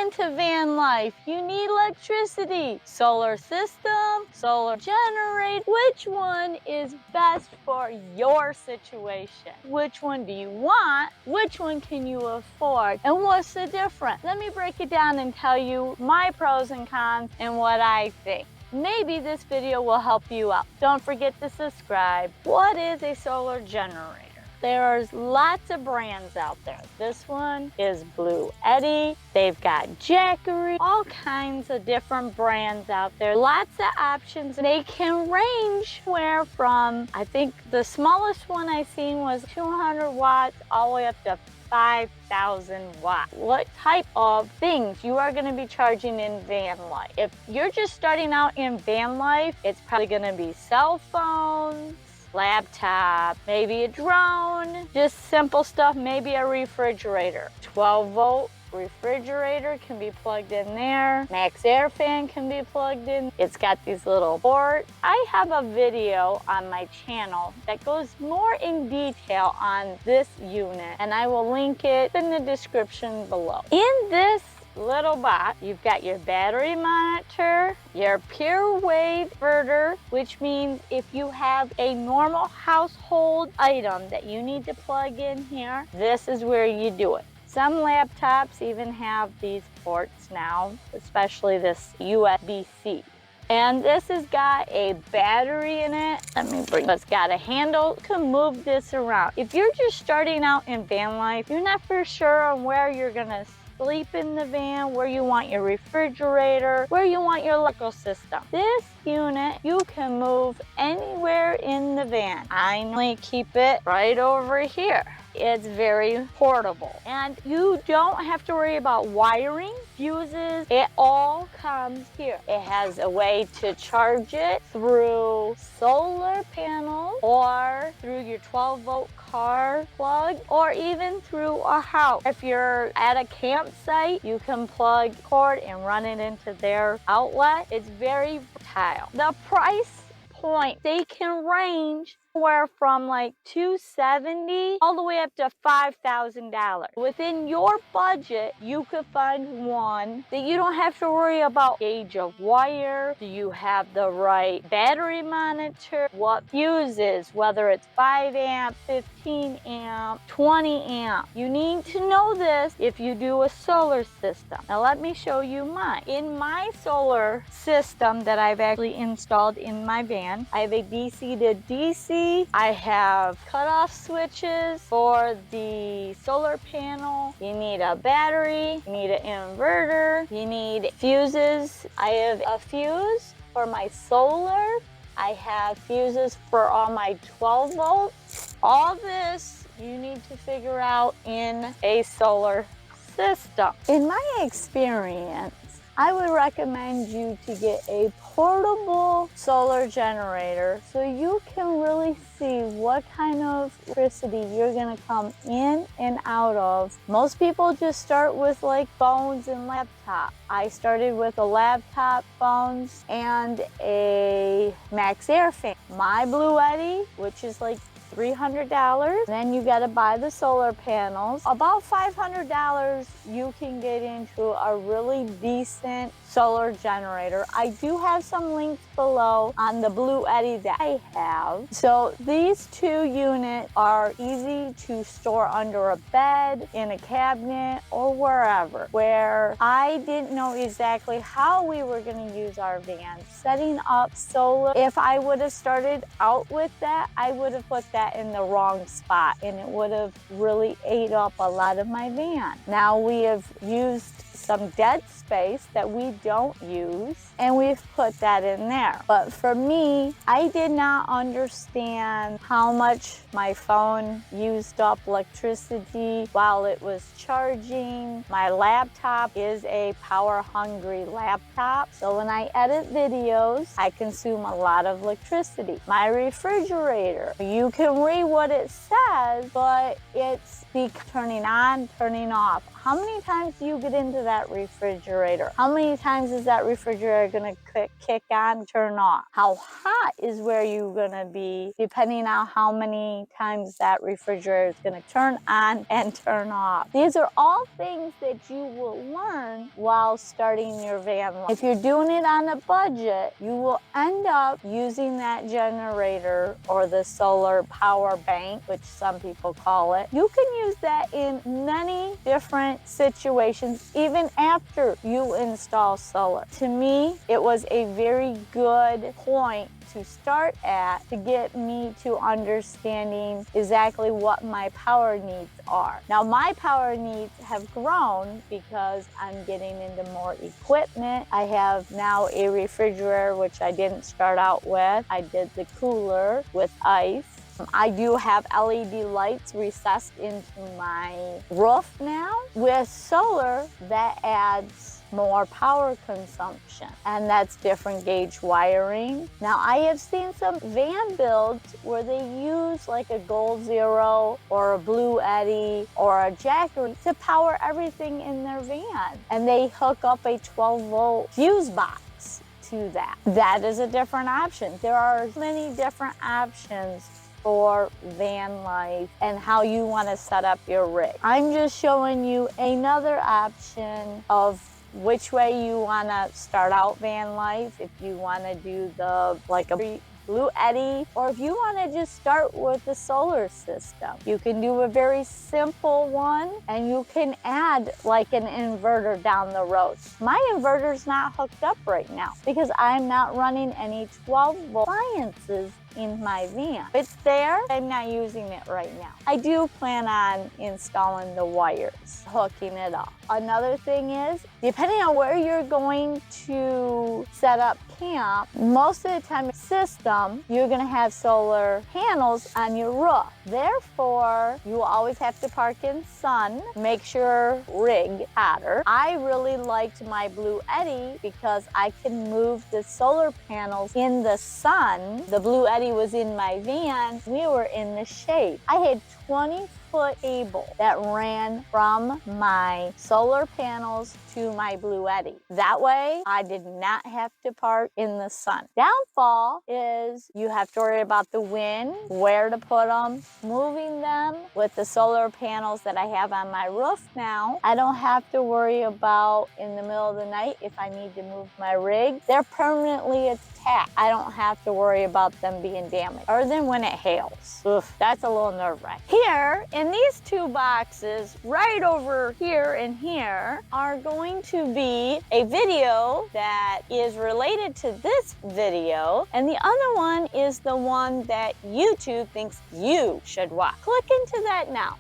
into van life, you need electricity, solar system, solar generator. Which one is best for your situation? Which one do you want? Which one can you afford? And what's the difference? Let me break it down and tell you my pros and cons and what I think. Maybe this video will help you out. Don't forget to subscribe. What is a solar generator? There's lots of brands out there. This one is Blueitt. They've got Jackery, all kinds of different brands out there. Lots of options. They can range where from, I think the smallest one I seen was 200 watts all the way up to 5,000 watts. What type of things you are going to be charging in van life? If you're just starting out in van life, it's probably going to be cell phones, laptop, maybe a drone, just simple stuff, maybe a refrigerator. 12-volt refrigerator can be plugged in there. Max air fan can be plugged in. It's got these little ports. I have a video on my channel that goes more in detail on this unit, and I will link it in the description below. In this little box, you've got your battery monitor, your pure wave inverter, which means if you have a normal household item that you need to plug in here, this is where you do it. Some laptops even have these ports now, especially this USB-C. And this has got a battery in it. It's got a handle. You can move this around. If you're just starting out in van life, you're not for sure on where you're gonna sleep in the van, where you want your refrigerator, where you want your electrical system. This unit, you can move anywhere in the van. I normally keep it right over here. It's very portable, and you don't have to worry about wiring, fuses. It all comes here. It has a way to charge it through solar panels or through your 12-volt car plug, or even through a house. If you're at a campsite, you can plug cord and run it into their outlet. It's very versatile. The price point, they can range anywhere from like $270 all the way up to $5,000. Within your budget, you could find one that you don't have to worry about gauge of wire. Do you have the right battery monitor? What fuses, whether it's 5 amp, 15 amp, 20 amp. You need to know this if you do a solar system. Now let me show you mine. In my solar system that I've actually installed in my van, I have a DC to DC. I have cutoff switches for the solar panel. You need a battery, you need an inverter, you need fuses. I have a fuse for my solar. I have fuses for all my 12 volts. All this you need to figure out in a solar system. In my experience, I would recommend you to get a portable solar generator so you can really see what kind of electricity you're gonna come in and out of. Most people just start with like phones and laptops. I started with a laptop, phones, and a max air fan. My Blueitt, which is like $300. Then you got to buy the solar panels. About $500 you can get into a really decent solar generator. I do have some links below on the Blueitt that I have. So these two units are easy to store under a bed, in a cabinet, or wherever. Where I didn't know exactly how we were going to use our van. Setting up solar, if I would have started out with that, I would have put that in the wrong spot and it would have really ate up a lot of my van. Now we have used some dead space that we don't use and we've put that in there. But for me, I did not understand how much my phone used up electricity while it was charging. My laptop is a power-hungry laptop, so when I edit videos, I consume a lot of electricity. My refrigerator, you can read what it says, but it's turning on, turning off. How many times do you get into that refrigerator? How many times is that refrigerator gonna kick on, turn off? How hot is where you're gonna be depending on how many times that refrigerator is gonna turn on and turn off. These are all things that you will learn while starting your van life. If you're doing it on a budget, you will end up using that generator or the solar power bank, which some people call it. You can use that in many different situations, even after you install solar. To me, it was a very good point to start at to get me to understanding exactly what my power needs are. Now, my power needs have grown because I'm getting into more equipment. I have now a refrigerator, which I didn't start out with. I did the cooler with ice. I do have LED lights recessed into my roof now. With solar, that adds more power consumption, and that's different gauge wiring. Now, I have seen some van builds where they use like a Gold Zero or a Blueitt or a Jackery to power everything in their van, and they hook up a 12-volt fuse box to that. That is a different option. There are many different options for van life and how you want to set up your rig. I'm just showing you another option of which way you want to start out van life. If you want to do the like a Blueitt, or if you want to just start with the solar system. You can do a very simple one, and you can add like an inverter down the road. My inverter's not hooked up right now because I'm not running any 12-volt appliances in my van. It's there, I'm not using it right now. I do plan on installing the wires, hooking it up. Another thing is, depending on where you're going to set up camp, most of the time system, you're gonna have solar panels on your roof. Therefore, you always have to park in sun, make sure rig hotter. I really liked my Blueitt because I can move the solar panels in the sun. The Blueitt was in my van, we were in the shade. I had 20-foot cable that ran from my solar panels to my Blueitt. That way, I did not have to park in the sun. Downfall is you have to worry about the wind, where to put them, moving them. With the solar panels that I have on my roof now, I don't have to worry about in the middle of the night if I need to move my rig. They're permanently attached. I don't have to worry about them being damaged, other than when it hails. Oof, that's a little nerve-wracking. Here, in these two boxes, right over here and here, are going to be a video that is related to this video, and the other one is the one that YouTube thinks you should watch. Click into that now.